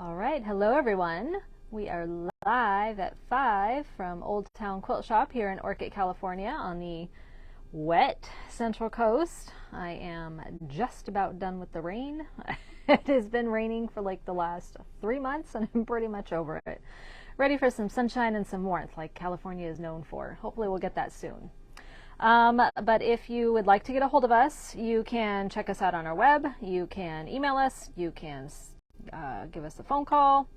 All right, hello everyone. We are live at 5 from Old Town Quilt Shop here in Orchid, California on the wet Central Coast. I am just about done with the rain. It has been raining for like the last 3 months and I'm pretty much over it. Ready for some sunshine and some warmth like California is known for. Hopefully we'll get that soon. But if you would like to get a hold of us, you can check us out on our web. You can email us. You can give us a phone call,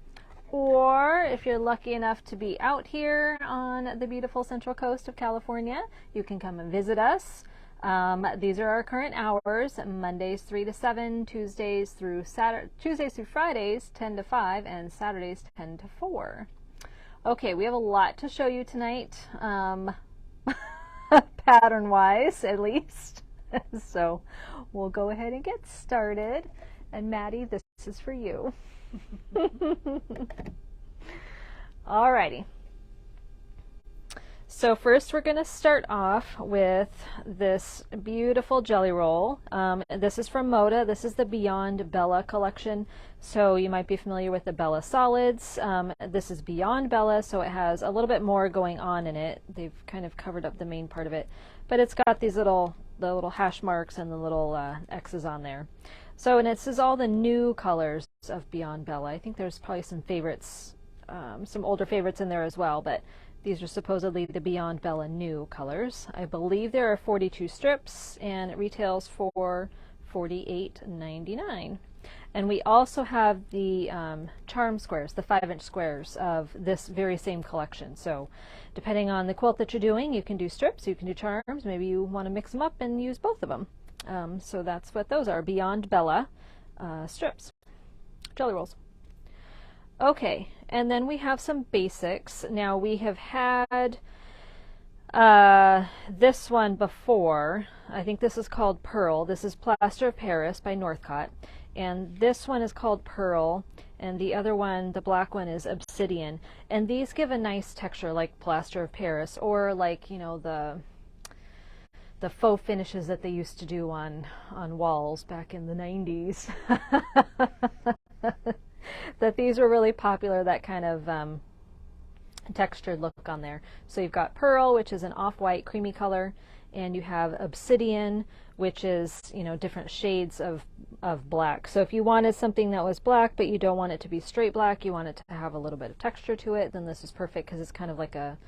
or if you're lucky enough to be out here on the beautiful Central Coast of California, you can come and visit us. These are our current hours: Mondays 3 to 7, Tuesdays through Fridays 10 to 5, and Saturdays 10 to 4. Okay, we have a lot to show you tonight, pattern wise at least. So we'll go ahead and get started. And Maddie, this is for you. Alrighty. So first we're going to start off with this beautiful jelly roll. This is from Moda. This is the Beyond Bella collection. So you might be familiar with the Bella solids. This is Beyond Bella, so it has a little bit more going on in it. They've kind of covered up the main part of it. But it's got these the little hash marks and the little X's on there. So, and this is all the new colors of Beyond Bella. I think there's probably some favorites, some older favorites in there as well, but these are supposedly the Beyond Bella new colors. I believe there are 42 strips, and it retails for $48.99. And we also have the charm squares, the 5-inch squares of this very same collection. So depending on the quilt that you're doing, you can do strips, you can do charms, maybe you want to mix them up and use both of them. So that's what those are, Beyond Bella strips, jelly rolls. Okay, and then we have some basics. Now we have had this one before. I think this is called Pearl. This is Plaster of Paris by Northcott. And this one is called Pearl, and the other one, the black one, is Obsidian. And these give a nice texture like Plaster of Paris, or like, you know, the faux finishes that they used to do on walls back in the 90s. That these were really popular, that kind of textured look on there. So you've got Pearl, which is an off-white creamy color, and you have Obsidian, which is, you know, different shades of black. So if you wanted something that was black but you don't want it to be straight black, you want it to have a little bit of texture to it, then this is perfect because it's kind of like a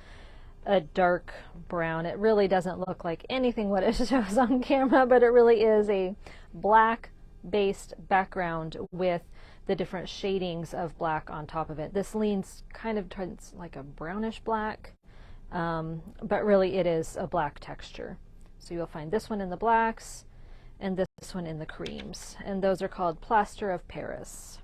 dark brown. It really doesn't look like anything what it shows on camera, but it really is a black based background with the different shadings of black on top of it. This leans kind of towards like a brownish black, but really it is a black texture. So you'll find this one in the blacks and this one in the creams, and those are called Plaster of Paris.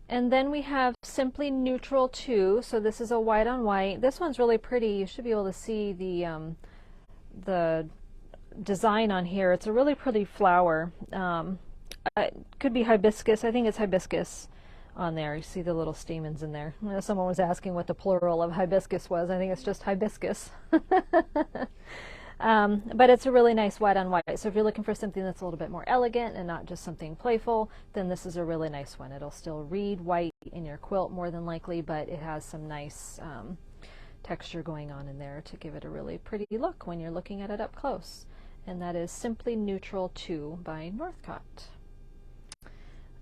And then we have Simply Neutral 2. So this is a white on white. This one's really pretty. You should be able to see the design on here. It's a really pretty flower. It could be hibiscus. I think it's hibiscus on there. You see the little stamens in there. Someone was asking what the plural of hibiscus was. I think it's just hibiscus. But it's a really nice white on white. So if you're looking for something that's a little bit more elegant and not just something playful, then this is a really nice one. It'll still read white in your quilt more than likely, but it has some nice texture going on in there to give it a really pretty look when you're looking at it up close. And that is Simply Neutral 2 by Northcott.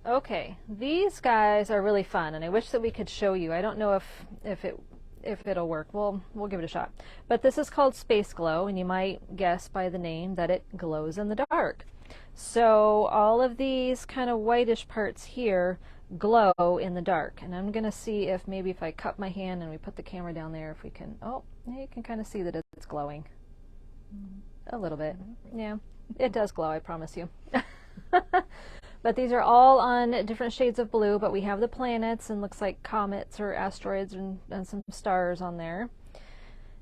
Okay, these guys are really fun, and I wish that we could show you. I don't know if it'll work. We'll give it a shot. But this is called Space Glow, and you might guess by the name that it glows in the dark. So all of these kind of whitish parts here glow in the dark. And I'm going to see if maybe if I cup my hand and we put the camera down there, if we can, oh, you can kind of see that it's glowing. A little bit. Yeah, it does glow, I promise you. But these are all on different shades of blue, but we have the planets and looks like comets or asteroids and some stars on there.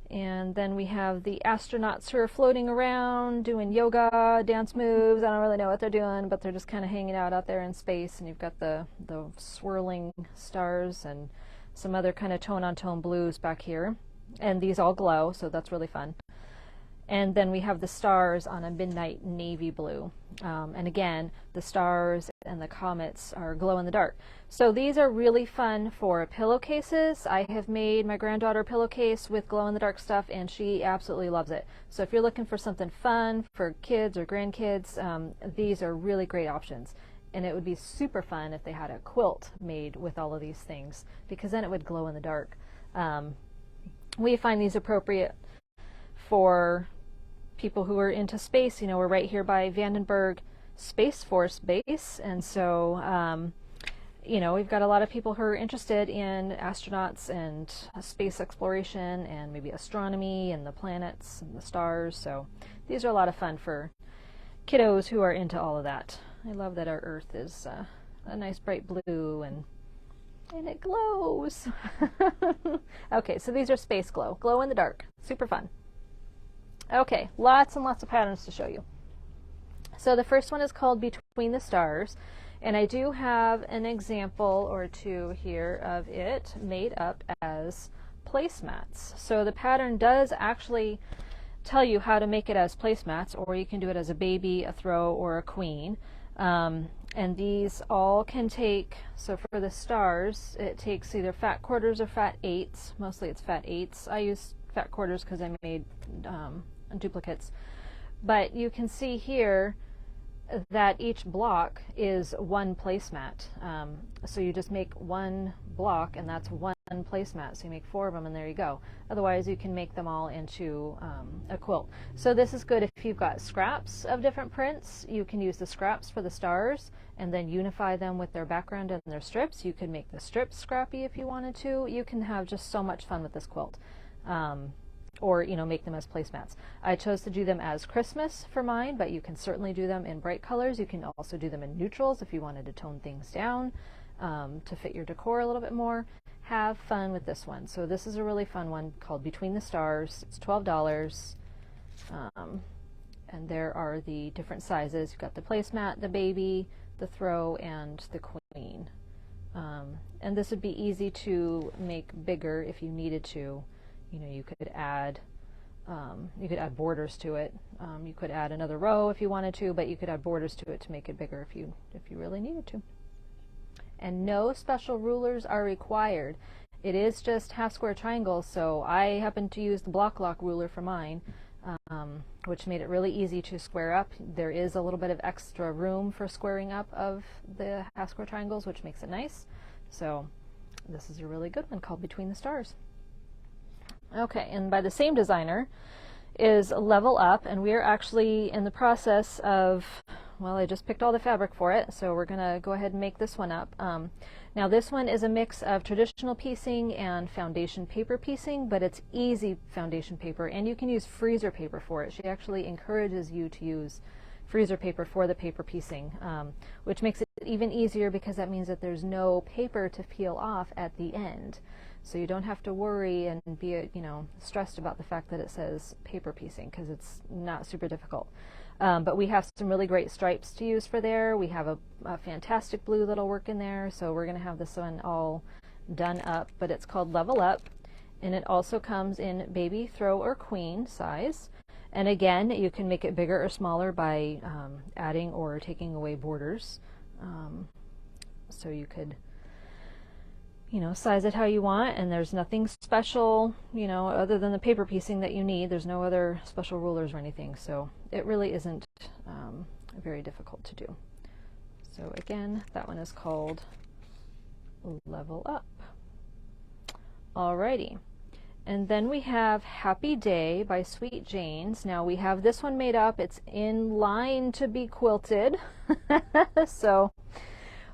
And then we have the astronauts who are floating around doing yoga, dance moves. I don't really know what they're doing, but they're just kind of hanging out there in space. And you've got the swirling stars and some other kind of tone-on-tone blues back here. And these all glow, so that's really fun. And then we have the stars on a midnight navy blue. And again, the stars and the comets are glow in the dark. So these are really fun for pillowcases. I have made my granddaughter a pillowcase with glow in the dark stuff, and she absolutely loves it. So if you're looking for something fun for kids or grandkids, these are really great options. And it would be super fun if they had a quilt made with all of these things, because then it would glow in the dark. We find these appropriate for people who are into space. You know, we're right here by Vandenberg Space Force Base, and so you know, we've got a lot of people who are interested in astronauts and space exploration and maybe astronomy and the planets and the stars. So these are a lot of fun for kiddos who are into all of that. I love that our Earth is a nice bright blue and it glows. Okay, so these are space glow, glow in the dark, super fun. Okay, lots and lots of patterns to show you. So the first one is called Between the Stars, and I do have an example or two here of it made up as placemats. So the pattern does actually tell you how to make it as placemats, or you can do it as a baby, a throw, or a queen. And these all can take, so for the stars, it takes either fat quarters or fat eighths. Mostly it's fat eighths. I use fat quarters because I made duplicates. But you can see here that each block is one placemat. So you just make one block and that's one placemat. So you make 4 of them and there you go. Otherwise you can make them all into a quilt. So this is good if you've got scraps of different prints. You can use the scraps for the stars and then unify them with their background and their strips. You can make the strips scrappy if you wanted to. You can have just so much fun with this quilt. Or, you know, make them as placemats. I chose to do them as Christmas for mine, but you can certainly do them in bright colors. You can also do them in neutrals if you wanted to tone things down to fit your decor a little bit more. Have fun with this one. So this is a really fun one called Between the Stars. It's $12. And there are the different sizes. You've got the placemat, the baby, the throw, and the queen. And this would be easy to make bigger if you needed to. You know, you could add borders to it. You could add another row if you wanted to, but you could add borders to it to make it bigger if you really needed to. And no special rulers are required. It is just half square triangles, so I happen to use the block lock ruler for mine, which made it really easy to square up. There is a little bit of extra room for squaring up of the half square triangles, which makes it nice. So this is a really good one called Between the Stars. Okay, and by the same designer is Level Up, and we are actually in the process of, well, I just picked all the fabric for it, so we're going to go ahead and make this one up. Now this one is a mix of traditional piecing and foundation paper piecing, but it's easy foundation paper, and you can use freezer paper for it. She actually encourages you to use freezer paper for the paper piecing, which makes it even easier because that means that there's no paper to peel off at the end. So you don't have to worry and be, you know, stressed about the fact that it says paper piecing, because it's not super difficult. But we have some really great stripes to use for there. We have a fantastic blue that'll work in there, so we're going to have this one all done up, but it's called Level Up, and it also comes in baby, throw, or queen size. And again, you can make it bigger or smaller by adding or taking away borders. So you could, you know, size it how you want, and there's nothing special, you know, other than the paper piecing that you need. There's no other special rulers or anything, so it really isn't very difficult to do. So again, that one is called Level Up. Alrighty. And then we have Happy Day by Sweet Janes. Now we have this one made up. It's in line to be quilted. So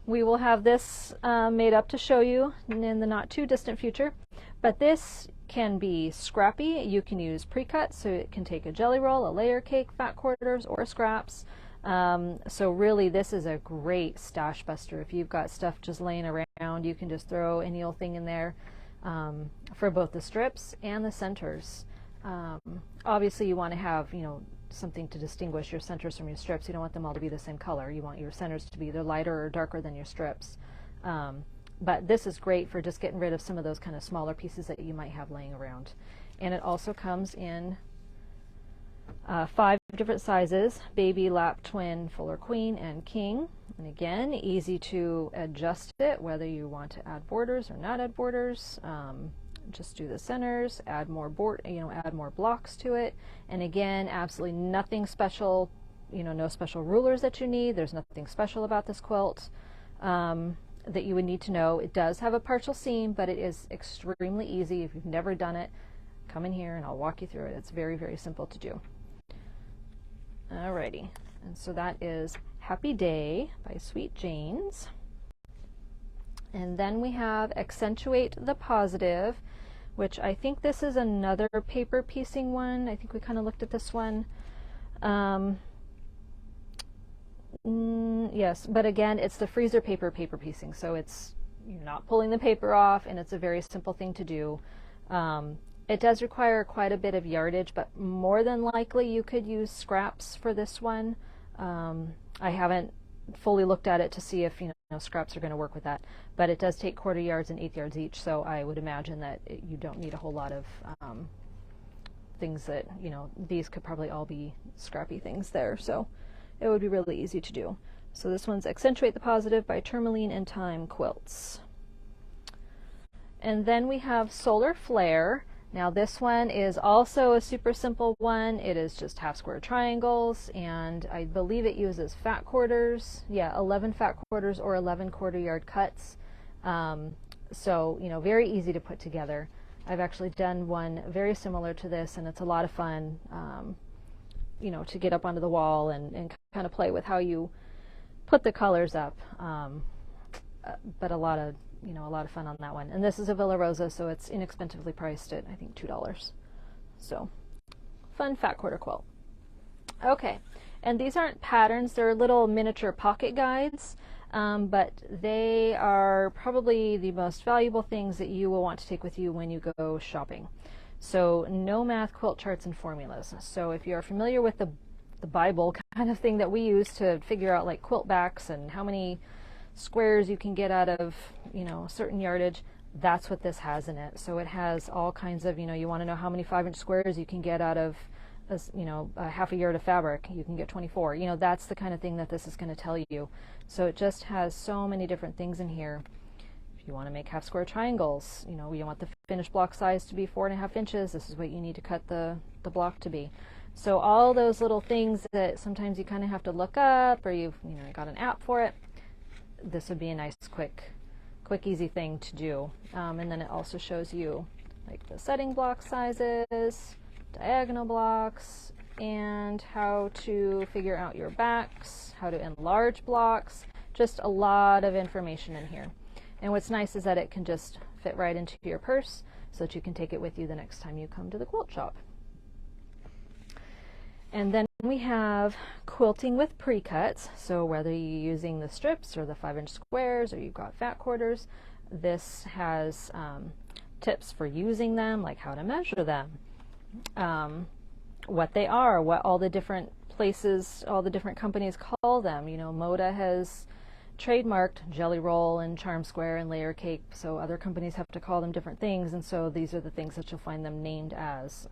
we will have this made up to show you in the not too distant future. But this can be scrappy. You can use precuts, so it can take a jelly roll, a layer cake, fat quarters, or scraps. So really this is a great stash buster. If you've got stuff just laying around, you can just throw any old thing in there. For both the strips and the centers. Obviously you want to have, you know, something to distinguish your centers from your strips. You don't want them all to be the same color. You want your centers to be either lighter or darker than your strips. But this is great for just getting rid of some of those kind of smaller pieces that you might have laying around. And it also comes in 5 different sizes: baby, lap, twin, fuller queen, and king. And again, easy to adjust it, whether you want to add borders or not add borders. Just do the centers, add more add more blocks to it. And again, absolutely nothing special, no special rulers that you need. There's nothing special about this quilt that you would need to know. It does have a partial seam, but it is extremely easy. If you've never done it, come in here and I'll walk you through it. It's very, very simple to do. Alrighty, and so that is Happy Day by Sweet Janes. And then we have Accentuate the Positive, which I think this is another paper piecing one. I think we kind of looked at this one. Yes, but again, it's the freezer paper piecing, so you're not pulling the paper off, and it's a very simple thing to do. It does require quite a bit of yardage, but more than likely you could use scraps for this one. I haven't fully looked at it to see if scraps are going to work with that, but it does take 1/4 yards and 1/8 yards each, so I would imagine that you don't need a whole lot of things that these could probably all be scrappy things there, so it would be really easy to do. So this one's Accentuate the Positive by Tourmaline and Time Quilts. And then we have Solar Flare. Now this one is also a super simple one. It is just half square triangles, and I believe it uses fat quarters. Yeah, 11 fat quarters or 11 1/4 yard cuts. So very easy to put together. I've actually done one very similar to this, and it's a lot of fun to get up onto the wall and kind of play with how you put the colors up. But a lot of fun on that one. And this is a Villa Rosa, so it's inexpensively priced at, I think, $2. So, fun fat quarter quilt. Okay, and these aren't patterns, they're little miniature pocket guides, but they are probably the most valuable things that you will want to take with you when you go shopping. So, no math quilt charts and formulas. So, if you're familiar with the Bible kind of thing that we use to figure out like quilt backs and how many squares you can get out of a certain yardage, that's what this has in it. So it has all kinds of you want to know how many 5-inch squares you can get out of a 1/2 yard of fabric. You can get 24. That's the kind of thing that this is going to tell you. So it just has so many different things in here. If you want to make half square triangles, you want the finished block size to be 4.5 inches, this is what you need to cut the block to be. So all those little things that sometimes you kind of have to look up, or you've got an app for it, this would be a nice quick easy thing to do. And then it also shows you like the setting block sizes, diagonal blocks, and how to figure out your backs, how to enlarge blocks, just a lot of information in here. And what's nice is that it can just fit right into your purse so that you can take it with you the next time you come to the quilt shop. And then we have Quilting with Precuts. So whether you're using the strips or the 5-inch squares, or you've got fat quarters, this has tips for using them, like how to measure them, what they are, what all the different places, all the different companies call them. Moda has trademarked Jelly Roll and Charm Square and Layer Cake, so other companies have to call them different things, and so these are the things that you'll find them named as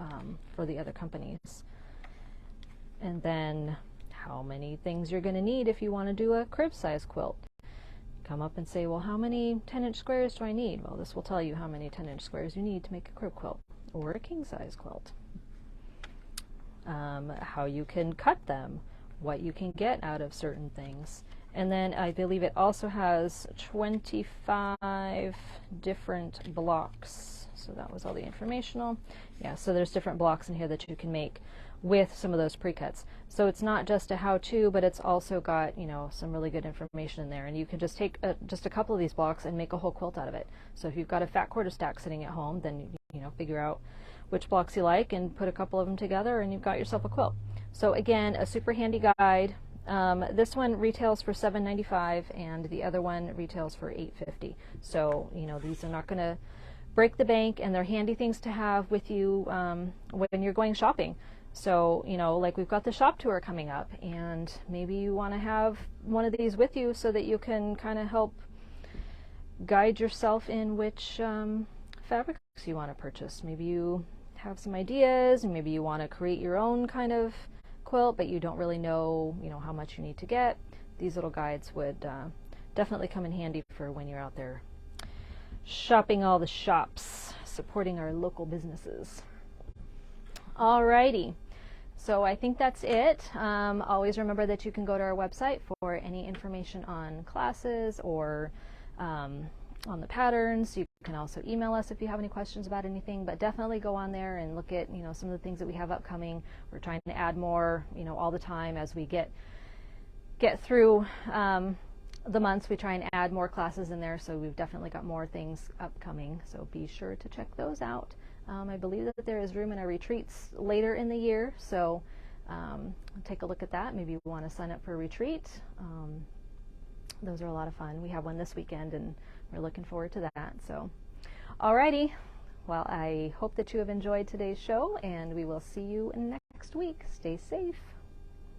for the other companies. And then how many things you're going to need if you want to do a crib size quilt. Come up and say, well, how many 10-inch squares do I need? Well, this will tell you how many 10-inch squares you need to make a crib quilt or a king size quilt. How you can cut them, what you can get out of certain things. And then I believe it also has 25 different blocks. So that was all the informational. Yeah, so there's different blocks in here that you can make with some of those precuts. So it's not just a how-to, but it's also got some really good information in there, and you can just take just a couple of these blocks and make a whole quilt out of it. So if you've got a fat quarter stack sitting at home, then figure out which blocks you like and put a couple of them together, and you've got yourself a quilt. So again, a super handy guide. This one retails for $7.95 and the other one retails for $8.50. So these are not going to break the bank, and they're handy things to have with you when you're going shopping. So, like we've got the shop tour coming up, and maybe you want to have one of these with you so that you can kind of help guide yourself in which fabrics you want to purchase. Maybe you have some ideas, and maybe you want to create your own kind of quilt, but you don't really know, how much you need to get, these little guides would definitely come in handy for when you're out there shopping all the shops, supporting our local businesses. Alrighty, so I think that's it. Always remember that you can go to our website for any information on classes or on the patterns. You can also email us if you have any questions about anything, but definitely go on there and look at some of the things that we have upcoming. We're trying to add more all the time as we get through the months. We try and add more classes in there, so we've definitely got more things upcoming, so be sure to check those out. I believe that there is room in our retreats later in the year, so take a look at that. Maybe you want to sign up for a retreat. Those are a lot of fun. We have one this weekend, and we're looking forward to that. So, alrighty. Well, I hope that you have enjoyed today's show, and we will see you next week. Stay safe.